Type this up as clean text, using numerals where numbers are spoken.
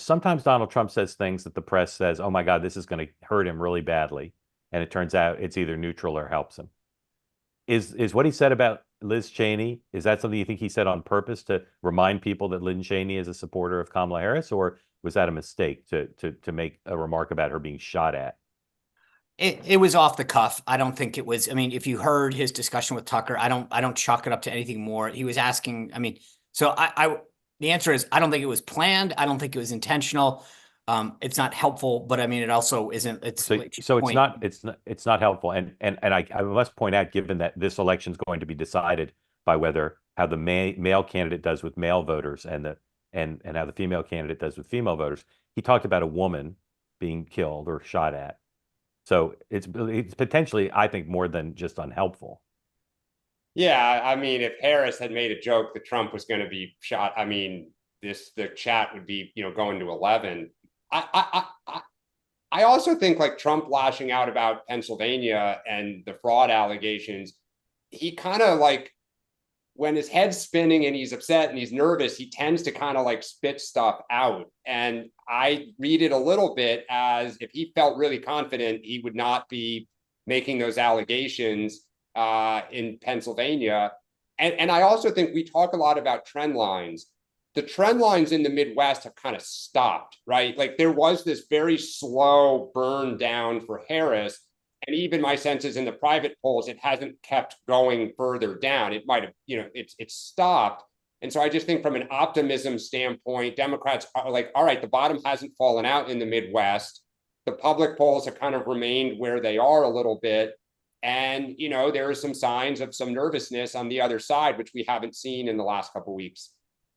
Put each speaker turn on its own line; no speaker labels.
sometimes Donald Trump says things that the press says, "Oh my God, this is going to hurt him really badly," and it turns out it's either neutral or helps him. Is what he said about Liz Cheney, is that something you think he said on purpose to remind people that Liz Cheney is a supporter of Kamala Harris, or was that a mistake to make a remark about her being shot at?
It was off the cuff. I don't think it was. I mean, if you heard his discussion with Tucker, I don't chalk it up to anything more. He was asking. I mean, so the answer is I don't think it was planned. I don't think it was intentional. It's not helpful, but I mean, it also isn't. It's
So
like to
so
your point.
it's not helpful. And I must point out, given that this election is going to be decided by whether how the male candidate does with male voters and how the female candidate does with female voters, he talked about a woman being killed or shot at. So it's potentially, I think, more than just unhelpful.
Yeah, I mean, if Harris had made a joke that Trump was going to be shot, I mean, the chat would be, going to 11. I also think like Trump lashing out about Pennsylvania and the fraud allegations, he kind of like when his head's spinning and he's upset and he's nervous, he tends to kind of like spit stuff out. And I read it a little bit as if he felt really confident, he would not be making those allegations in Pennsylvania. And I also think we talk a lot about trend lines. The trend lines in the Midwest have kind of stopped, right? Like there was this very slow burn down for Harris. And even my sense is in the private polls, it hasn't kept going further down. It might have, it's stopped. And so I just think from an optimism standpoint, Democrats are like, all right, the bottom hasn't fallen out in the Midwest. The public polls have kind of remained where they are a little bit. And, there are some signs of some nervousness on the other side, which we haven't seen in the last couple of weeks.